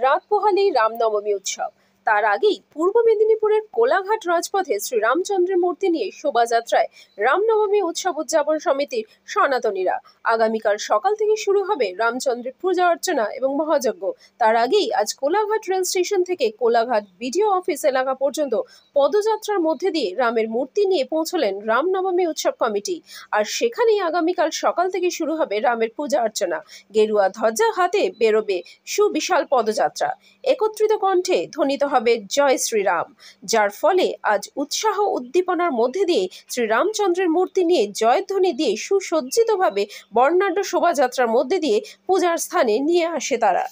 রাত পোহালেই রামনবমী উৎসব। তার আগেই পূর্ব মেদিনীপুরের কোলাঘাট রাজপথে শ্রীরামচন্দ্রের মূর্তি নিয়ে শোভাযাত্রায় রামনবমী উৎসব উদযাপন সমিতির সনাতনীরা। আগামীকাল সকাল থেকে শুরু হবে রামচন্দ্রের পূজা অর্চনা এবং মহাযজ্ঞ। তার আগেই আজ কোলাঘাট রেল স্টেশন থেকে কোলাঘাট বিডিও অফিস এলাকা পর্যন্ত পদযাত্রার মধ্যে দিয়ে রামের মূর্তি নিয়ে পৌঁছলেন রামনবমী উৎসব কমিটি। আর সেখানেই আগামীকাল সকাল থেকে শুরু হবে রামের পূজা অর্চনা। গেরুয়া ধ্বজা হাতে বেরোবে সুবিশাল পদযাত্রা। একত্রিত কণ্ঠে ধ্বনিত হবে জয় শ্রীরাম, যার ফলে আজ উৎসাহ উদ্দীপনার মধ্যে দিয়ে শ্রীরামচন্দ্রের মূর্তি নিয়ে জয়ধ্বনি দিয়ে সুসজ্জিতভাবে বর্ণাঢ্য শোভাযাত্রার মধ্যে দিয়ে পূজার স্থানে নিয়ে আসে তারা।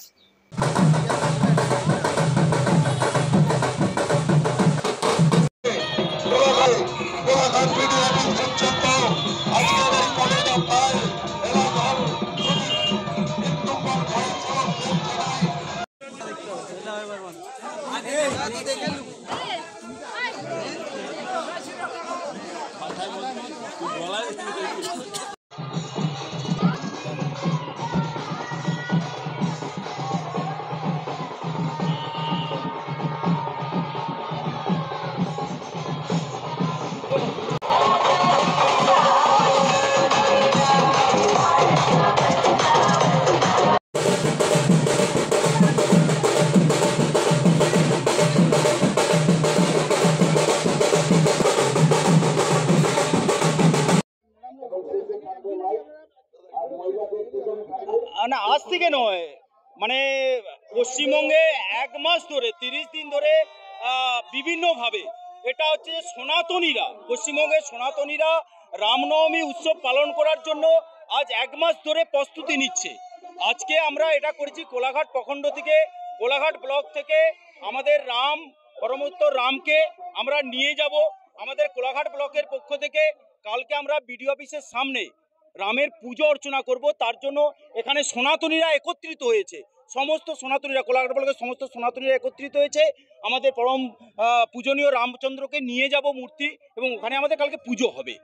না আজ থেকে নয়, মানে পশ্চিমবঙ্গে 1 মাস ধরে 30 দিন ধরে বিভিন্নভাবে এটা হচ্ছে সনাতনীরা, পশ্চিমবঙ্গের সনাতনীরা রামনবমী উৎসব পালন করার জন্য আজ 1 মাস ধরে প্রস্তুতি নিচ্ছে। আজকে আমরা এটা করেছি কোলাঘাট প্রখণ্ড থেকে, কোলাঘাট ব্লক থেকে আমাদের পরমোত্তর রামকে আমরা নিয়ে যাব আমাদের কোলাঘাট ব্লকের পক্ষ থেকে। কালকে আমরা বিডিও অফিসের সামনে রামের পুজো অর্চনা করব, তার জন্য এখানে সনাতনীরা একত্রিত হয়েছে। সমস্ত সনাতনীরা, কোলাঘাট ব্লকের সমস্ত সনাতনীরা একত্রিত হয়েছে। আমাদের পরম পূজনীয় রামচন্দ্রকে নিয়ে যাব মূর্তি, এবং ওখানে আমাদের কালকে পুজো হবে।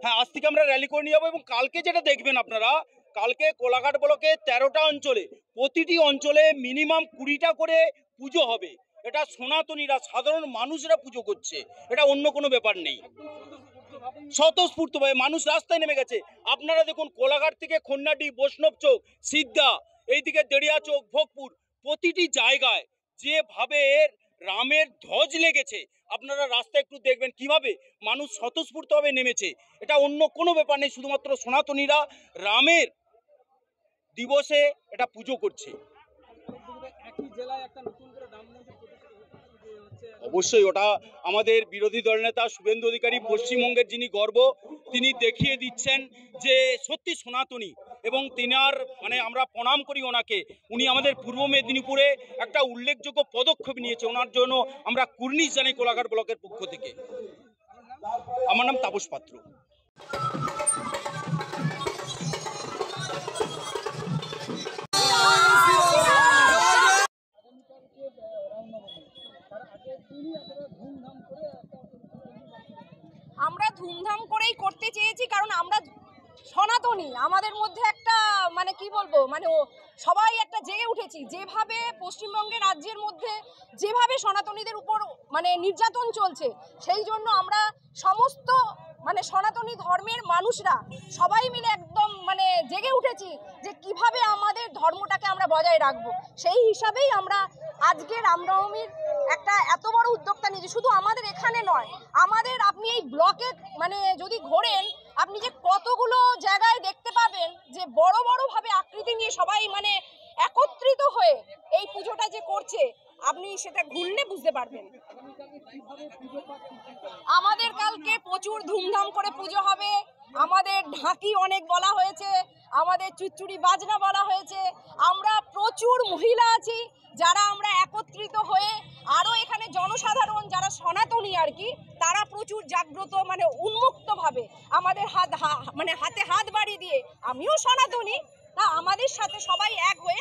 হ্যাঁ, আজ থেকে আমরা র্যালি করে নিয়ে যাবো। এবং কালকে যেটা দেখবেন আপনারা, কালকে কোলাঘাট ব্লকে 13টা অঞ্চলে, প্রতিটি অঞ্চলে মিনিমাম 20টা করে পুজো হবে। এটা সনাতনীরা, সাধারণ মানুষরা পুজো করছে, এটা অন্য কোনো ব্যাপার নেই। স্বতঃস্ফূর্তভাবে মানুষ রাস্তায় নেমে গেছে। আপনারা দেখুন, কোলাঘাট থেকে খন্নাডি, বৈষ্ণব চৌক, সিদ্ধা, এইদিকে দেড়িয়া চৌক, ভোগপুর, প্রতিটি জায়গায় যেভাবে রামের ধ্বজ লেগেছে, আপনারা রাস্তায় একটু দেখবেন কিভাবে মানুষ স্বতঃস্ফূর্তভাবে নেমেছে। এটা অন্য কোনো ব্যাপার নেই, শুধুমাত্র সনাতনীরা রামের দিবসে এটা পুজো করছে। অবশ্যই ওটা আমাদের বিরোধী দলনেতা শুভেন্দু অধিকারী, পশ্চিমবঙ্গের যিনি গর্ব, তিনি দেখিয়ে দিচ্ছেন যে সত্যি সনাতনী, এবং তিনার মানে আমরা প্রণাম করি ওনাকে। উনি আমাদের পূর্ব মেদিনীপুরে একটা উল্লেখযোগ্য পদক্ষেপ নিয়েছে, ওনার জন্য আমরা কুর্নিশ জানাই কোলাঘাট ব্লকের পক্ষ থেকে। আমার নাম তাপস পাত্র। আমরা ধুমধাম করেই করতে চেয়েছি, কারণ আমরা সনাতনী, আমাদের মধ্যে একটা মানে কি বলবো, মানে সবাই একটা জেগে উঠেছি। যেভাবে পশ্চিমবঙ্গের রাজ্যের মধ্যে যেভাবে সনাতনীদের উপর মানে নির্যাতন চলছে, সেই জন্য আমরা সমস্ত মানে সনাতনী ধর্মের মানুষরা সবাই মিলে একদম মানে জেগে উঠেছি যে কিভাবে আমাদের ধর্মটাকে আমরা বজায় রাখবো। সেই হিসাবেই আমরা আজকে রামনবমীর একটা এত বড় উদ্যোক্তা নিয়েছি। শুধু আমাদের এখানে নয়, আমাদের আপনি এই ব্লকে মানে যদি ঘোরেন, আপনি যে কতগুলো জায়গায় দেখতে পাবেন যে বড় বড়ভাবে আকৃতি নিয়ে সবাই মানে একত্রিত হয়ে এই পুজোটা যে করছে, আপনি সেটা ঘুরলে বুঝতে পারবেন। আমাদের কালকে প্রচুর ধুমধাম করে পুজো হবে। আমাদের ঢাকি অনেক বলা হয়েছে, আমাদের চুচুড়ি বাজনা বলা হয়েছে। আমরা প্রচুর মহিলা আছি যারা আমরা একত্রিত হয়ে, আরও এখানে জনসাধারণ যারা সনাতনী আর কি, তারা প্রচুর জাগ্রত মানে উন্মুক্তভাবে আমাদের হাতে হাত বাড়িয়ে দিয়ে, আমিও সনাতনী, তা আমাদের সাথে সবাই এক হয়ে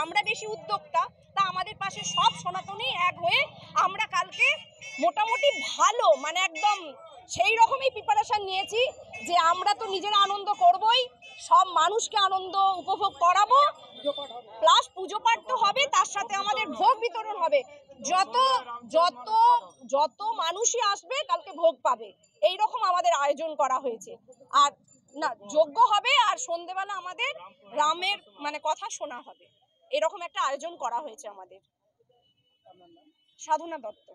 আমরা বেশি উদ্যোক্তা, তা আমাদের পাশে সব সনাতনী এক হয়ে আমরা কালকে মোটামুটি ভালো মানে একদম সেই রকমই প্রিপারেশন নিয়েছি যে আমরা তো নিজেরা আনন্দ করবই, সব মানুষকে আনন্দ উপভোগ করাবো। প্লাস পুজো পাঠ তো হবে, তার সাথে আমাদের ভোগ বিতরণ হবে। যত যত যত মানুষই আসবে কালকে ভোগ পাবে, এই রকম আমাদের আয়োজন করা হয়েছে। আর না, যজ্ঞ হবে আর সন্ধ্যেবেলা আমাদের রামের মানে কথা শোনা হবে, এরকম একটা আয়োজন করা হয়েছে আমাদের। সাধনা দত্ত।